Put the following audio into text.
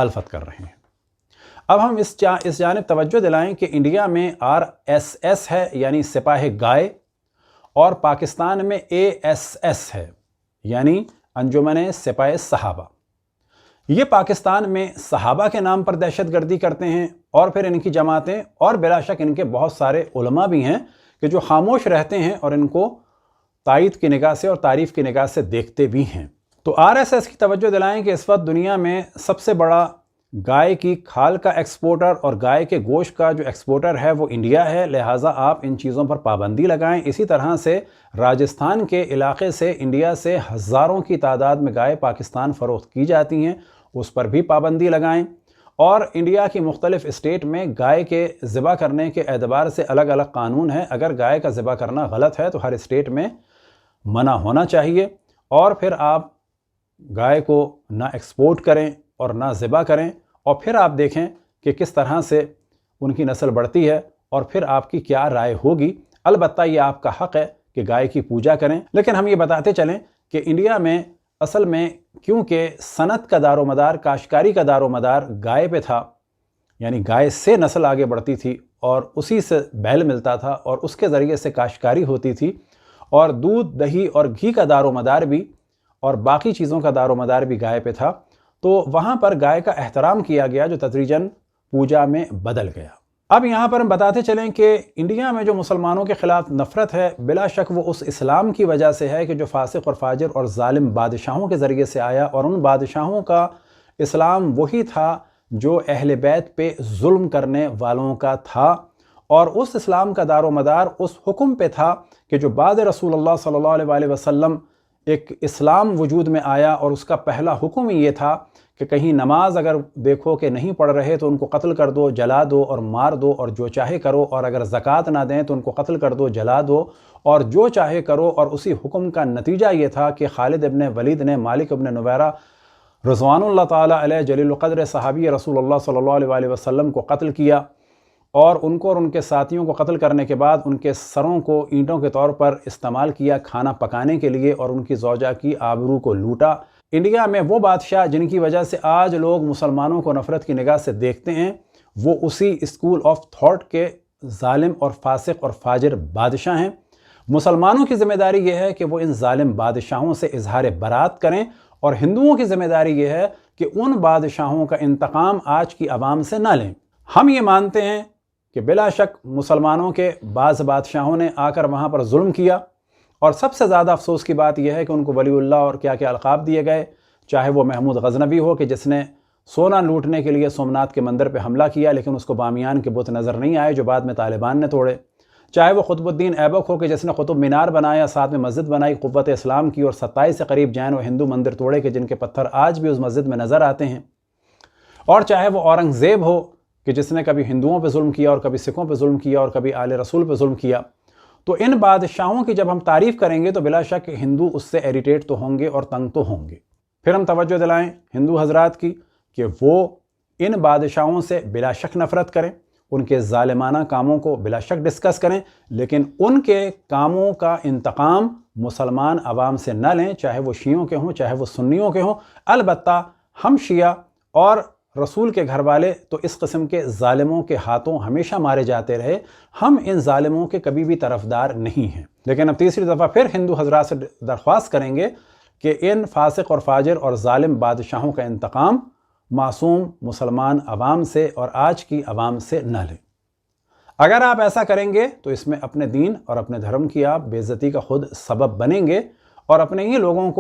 مخالفت کر رہے ہیں۔ اب ہم اس جانب توجہ دلائیں کہ انڈیا میں RSS ہے یعنی سپاہ گائے، اور پاکستان میں ASS ہے یعنی انجمن سپاہ صحابہ۔ یہ پاکستان میں صحابہ کے نام پر دہشت گردی کرتے ہیں، اور پھر ان کی جماعتیں اور بلا شک ان کے بہت سارے علماء بھی ہیں کہ جو خاموش رہتے ہیں اور ان کو تائید کی نگاہ سے اور تعریف کی نگاہ سے دیکھتے بھی ہیں۔ تو RSS کی توجہ دلائیں کہ اس وقت دنیا میں سب سے بڑا گائے کی کھال کا ایکسپورٹر اور گائے کے گوشت کا جو ایکسپورٹر ہے وہ انڈیا ہے، لہٰذا آپ ان چیزوں پر پابندی لگائیں۔ اسی طرح سے راجستھان کے علاقے سے انڈیا سے ہزاروں کی تعداد میں گائے پاکستان فروخت کی جاتی ہیں، اس پر بھی پابندی لگائیں۔ اور انڈیا کی مختلف اسٹیٹ میں گائے کے ذبح کرنے کے اعتبار سے الگ الگ قانون ہیں، اگر گائے کا ذبح کرنا غلط ہے تو ہر اسٹیٹ میں منع ہونا چاہیے، اور پھر آپ گائے کو نہ ایکسپورٹ کریں اور نہ ذبح کریں، اور پھر آپ دیکھیں کہ کس طرح سے ان کی نسل بڑھتی ہے اور پھر آپ کی کیا رائے ہوگی۔ البتہ یہ آپ کا حق ہے کہ گائے کی پوجا کریں، لیکن ہم یہ بتاتے چلیں کہ انڈیا میں اصل میں کیونکہ صنعت کا دار و مدار، کاشتکاری کا دار و مدار گائے پہ تھا، یعنی گائے سے نسل آگے بڑھتی تھی اور اسی سے بیل ملتا تھا اور اس کے ذریعے سے کاشتکاری ہوتی تھی، اور دودھ، دہی اور گھی کا دار و مدار بھی اور باقی چیزوں کا دار و مدار بھی گائے پہ تھا، تو وہاں پر گائے کا احترام کیا گیا جو تدریجاً پوجا میں بدل گیا۔ اب یہاں پر ہم بتاتے چلیں کہ انڈیا میں جو مسلمانوں کے خلاف نفرت ہے، بلا شک وہ اس اسلام کی وجہ سے ہے کہ جو فاسق اور فاجر اور ظالم بادشاہوں کے ذریعے سے آیا، اور ان بادشاہوں کا اسلام وہی تھا جو اہل بیت پہ ظلم کرنے والوں کا تھا، اور اس اسلام کا دار و مدار اس حکم پہ تھا کہ جو بعد رسول اللہ صلی اللہ علیہ وآلہ وسلم ایک اسلام وجود میں آیا، اور اس کا پہلا حکم ہی یہ تھا کہ کہیں نماز اگر دیکھو کہ نہیں پڑھ رہے تو ان کو قتل کر دو، جلا دو اور مار دو، اور جو چاہے کرو، اور اگر زکوٰۃ نہ دیں تو ان کو قتل کر دو، جلا دو، اور جو چاہے کرو۔ اور اسی حکم کا نتیجہ یہ تھا کہ خالد ابن ولید نے مالک ابن نویرہ رضوان اللہ تعالیٰ علیہ جلیل القدر صحابی رسول اللہ صلی اللہ علیہ وآلہ وسلم کو قتل کیا، اور ان کو اور ان کے ساتھیوں کو قتل کرنے کے بعد ان کے سروں کو اینٹوں کے طور پر استعمال کیا کھانا پکانے کے لیے، اور ان کی زوجہ کی آبرو کو لوٹا۔ انڈیا میں وہ بادشاہ جن کی وجہ سے آج لوگ مسلمانوں کو نفرت کی نگاہ سے دیکھتے ہیں، وہ اسی اسکول آف تھاٹ کے ظالم اور فاسق اور فاجر بادشاہ ہیں۔ مسلمانوں کی ذمہ داری یہ ہے کہ وہ ان ظالم بادشاہوں سے اظہار برات کریں، اور ہندوؤں کی ذمہ داری یہ ہے کہ ان بادشاہوں کا انتقام آج کی عوام سے نہ لیں۔ ہم یہ مانتے ہیں کہ بلا شک مسلمانوں کے بعض بادشاہوں نے آ کر وہاں پر ظلم کیا، اور سب سے زیادہ افسوس کی بات یہ ہے کہ ان کو ولی اللہ اور کیا کیا القاب دیے گئے، چاہے وہ محمود غزنوی ہو کہ جس نے سونا لوٹنے کے لیے سومناتھ کے مندر پہ حملہ کیا لیکن اس کو بامیان کے بت نظر نہیں آئے جو بعد میں طالبان نے توڑے، چاہے وہ قطب الدین ایبک ہو کہ جس نے قطب مینار بنایا، ساتھ میں مسجد بنائی قوت اسلام کی، اور 27 سے قریب جین و ہندو مندر توڑے کہ جن کے پتھر آج بھی اس مسجد میں نظر آتے ہیں، اور چاہے وہ اورنگزیب ہو کہ جس نے کبھی ہندوؤں پہ ظلم کیا اور کبھی سکھوں پہ ظلم کیا اور کبھی آل رسول پہ ظلم کیا۔ تو ان بادشاہوں کی جب ہم تعریف کریں گے تو بلا شک ہندو اس سے ایریٹیٹ تو ہوں گے اور تنگ تو ہوں گے۔ پھر ہم توجہ دلائیں ہندو حضرات کی کہ وہ ان بادشاہوں سے بلا شک نفرت کریں، ان کے ظالمانہ کاموں کو بلا شک ڈسکس کریں، لیکن ان کے کاموں کا انتقام مسلمان عوام سے نہ لیں، چاہے وہ شیعوں کے ہوں چاہے وہ سنیوں کے ہوں۔ البتہ ہم شیعہ اور رسول کے گھر والے تو اس قسم کے ظالموں کے ہاتھوں ہمیشہ مارے جاتے رہے، ہم ان ظالموں کے کبھی بھی طرفدار نہیں ہیں۔ لیکن اب تیسری دفعہ پھر ہندو حضرات سے درخواست کریں گے کہ ان فاسق اور فاجر اور ظالم بادشاہوں کا انتقام معصوم مسلمان عوام سے اور آج کی عوام سے نہ لیں۔ اگر آپ ایسا کریں گے تو اس میں اپنے دین اور اپنے دھرم کی آپ بے عزتی کا خود سبب بنیں گے، اور اپنے ہی لوگوں کو